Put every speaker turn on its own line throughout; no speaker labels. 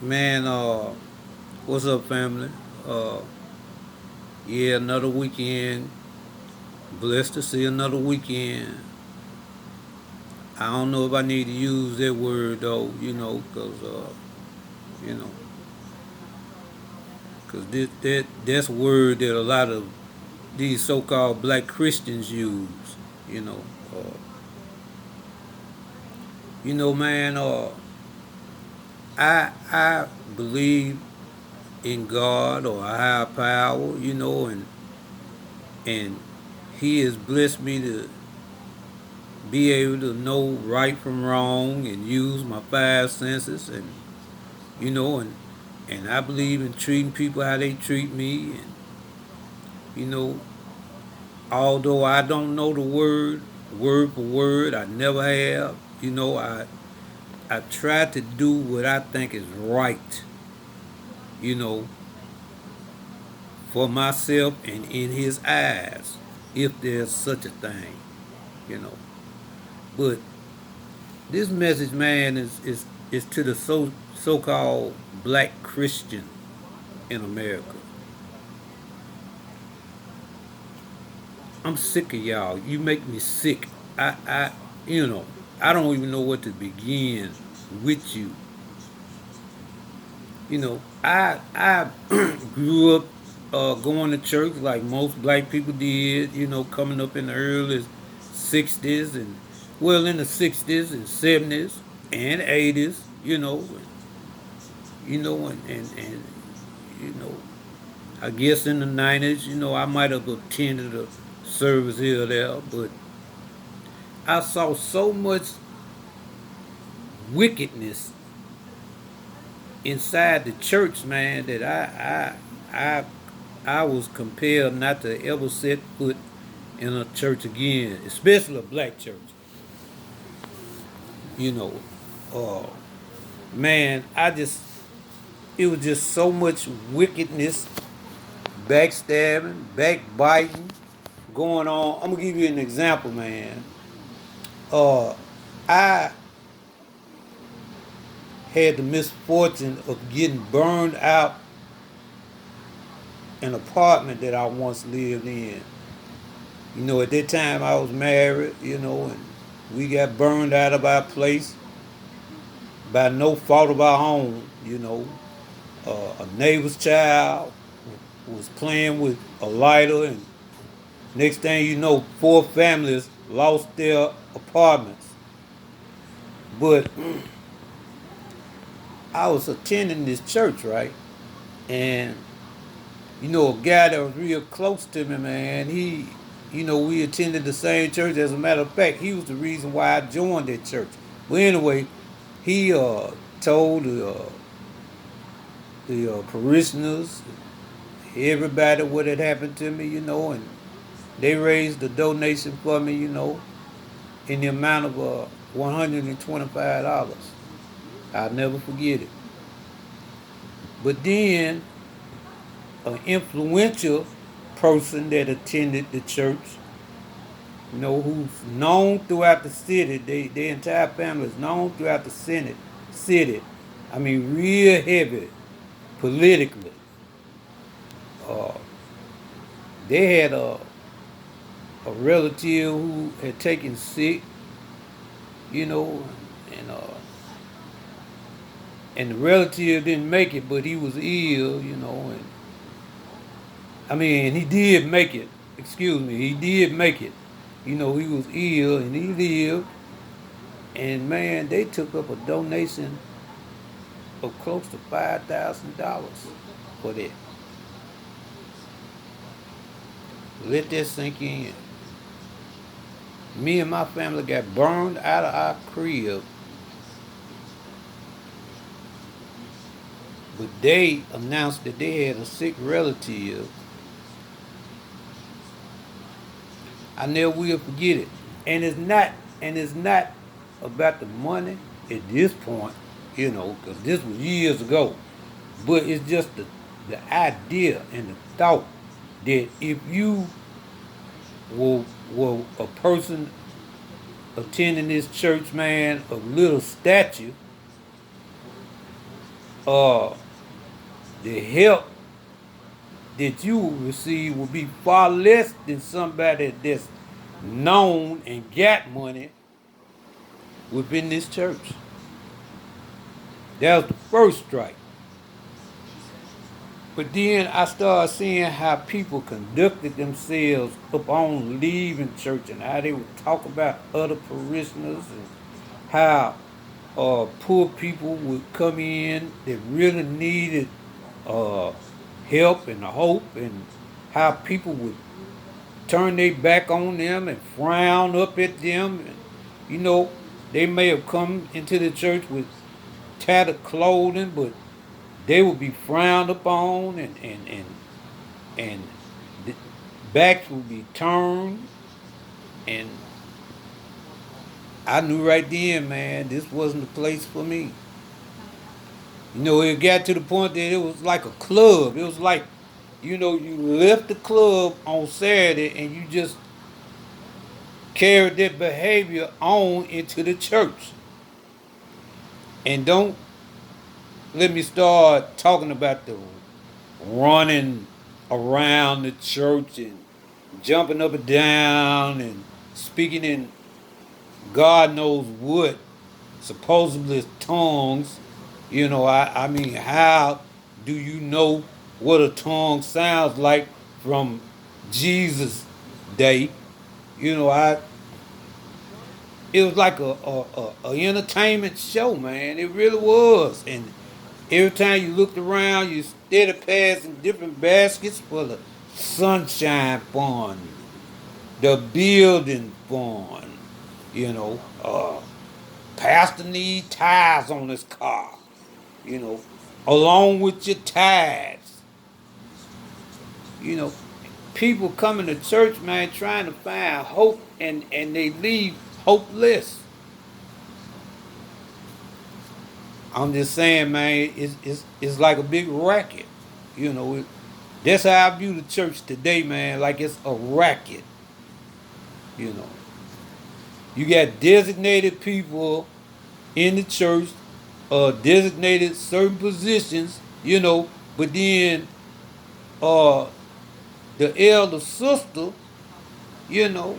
Man, what's up, family? Uh, yeah, another weekend. Blessed to see another weekend. I don't know if I need to use that word though, you know, cause that's a word that a lot of these so-called black Christians use. You know, uh, man. I believe in God or a higher power. And He has blessed me to be able to know right from wrong and use my five senses you know and and I believe in treating people how they treat me and you know although I don't know the word for word. I never have. I try to do what I think is right, you know for myself and in his eyes, if there's such a thing. you know but this message, man, is to the so-called black Christian in America. I'm sick of y'all. You make me sick. You know, I don't even know what to begin with you. I grew up going to church like most black people did. Coming up in the early '60s and well in the '60s and '70s and '80s. And you know, I guess in the '90s, I might have attended a service here or there, but I saw so much wickedness inside the church, man, that I I was compelled not to ever set foot in a church again, especially a black church. You know, uh, man, it was just so much wickedness, backstabbing, backbiting going on. I'm gonna give you an example, man. I had the misfortune of getting burned out an apartment that I once lived in. At that time I was married, and we got burned out of our place by no fault of our own. A neighbor's child was playing with a lighter, and next thing you know, four families lost their apartments. But I was attending this church, right? And a guy that was real close to me, man, we attended the same church. As a matter of fact, he was the reason why I joined that church. But anyway, he told the parishioners, everybody what had happened to me, and they raised a donation for me, in the amount of $125. I'll never forget it. But then, an influential person that attended the church, who's known throughout the city. Their entire family is known throughout the city. I mean, real heavy politically. Uh, they had a relative who had taken sick, you know, and and the relative didn't make it, but he was ill, and I mean, he did make it. Excuse me, he did make it. He was ill and he lived, and man, they took up a donation of close to $5,000 for that. Let that sink in. Me and my family got burned out of our crib, but they announced that they had a sick relative. I never will forget it. And it's not about the money at this point, because this was years ago. But it's just the idea and the thought that if you were a person attending this church, man, of little stature, uh, the help that you will receive will be far less than somebody that's known and got money within this church. That was the first strike. But then I started seeing how people conducted themselves upon leaving church and how they would talk about other parishioners and how poor people would come in that really needed uh, help and hope, and how people would turn their back on them and frown up at them. And, you know, they may have come into the church with tattered clothing, but they would be frowned upon, and the backs would be turned. And I knew right then, man, this wasn't the place for me. You know, it got to the point that it was like a club. It was like, you know, you left the club on Saturday and you just carried that behavior on into the church. And don't let me start talking about the running around the church and jumping up and down and speaking in God knows what, supposedly tongues. You know, I mean, how do you know what a tongue sounds like from Jesus' day? You know, it was like a entertainment show, man. It really was. And every time you looked around, you steady passing different baskets for the sunshine fund, the building fund. You know, pastor need tires on his car. You know, along with your tithes. You know, people coming to church, man, trying to find hope, and they leave hopeless. I'm just saying, man, it's like a big racket. You know, that's how I view the church today, man. Like it's a racket. You know, you got designated people in the church, designated certain positions. You know, but then uh, the elder sister, you know,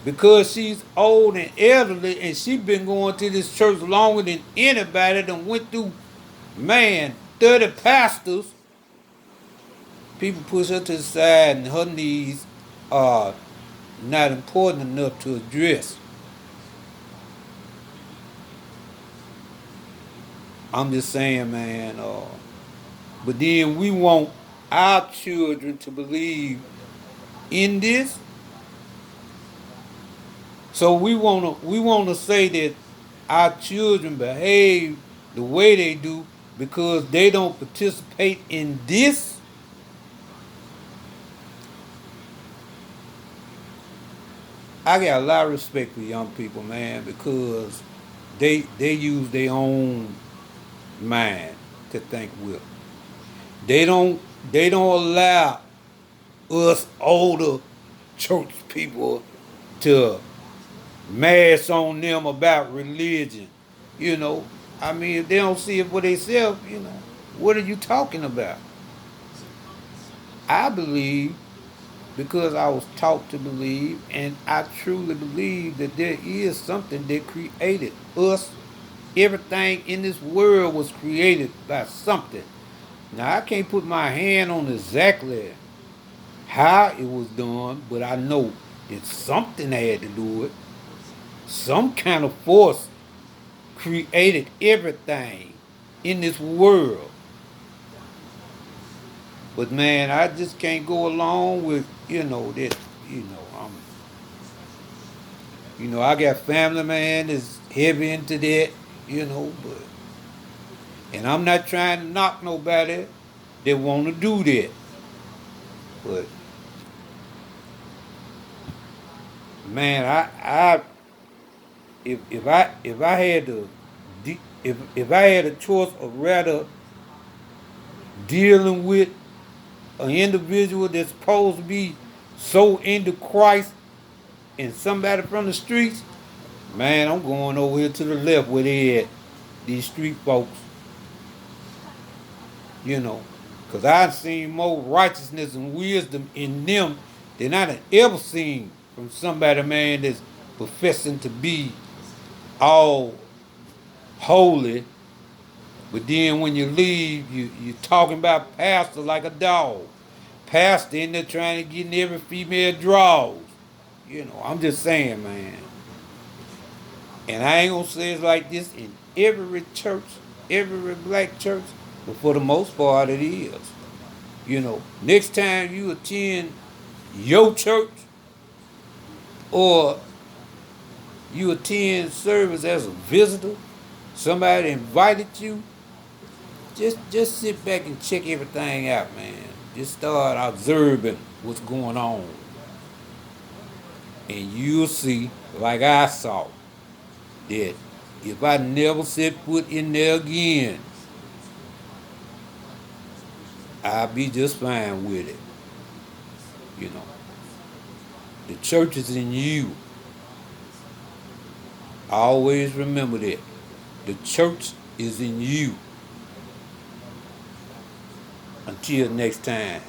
because she's old and elderly and she been going to this church longer than anybody that went through, man, 30 pastors. People push her to the side and her needs are not important enough to address. I'm just saying, man. But then we want our children to believe in this. So we wanna say that our children behave the way they do because they don't participate in this. I got a lot of respect for young people, man, because they use their own mind to think with. They don't they don't allow us older church people to mass on them about religion. You know, I mean, if they don't see it for themselves, you know, what are you talking about? I believe because I was taught to believe, and I truly believe that there is something that created us. Everything in this world was created by something. Now, I can't put my hand on exactly how it was done, but I know that something had to do it. Some kind of force created everything in this world. But man, I just can't go along with that. You know, I got family, man, that's heavy into that. But and I'm not trying to knock nobody that want to do that. But man, I if I had to if I had a choice of rather dealing with an individual that's supposed to be so into Christ and somebody from the streets, man, I'm going over here to the left where they at. These street folks. you know, because I've seen more righteousness and wisdom in them than I have ever seen from somebody, man, that's professing to be all holy, but then when you leave, you talking about pastor like a dog. Pastor in there trying to get in every female draws. You know, I'm just saying, man. And I ain't gonna say it's like this in every church, every black church, but for the most part it is. You know, next time you attend your church or you attend service as a visitor, somebody invited you, just sit back and check everything out, man. Just start observing what's going on. And you'll see, like I saw, that if I never set foot in there again, I'll be just fine with it. You know, the church is in you. Always remember that. The church is in you. Until next time.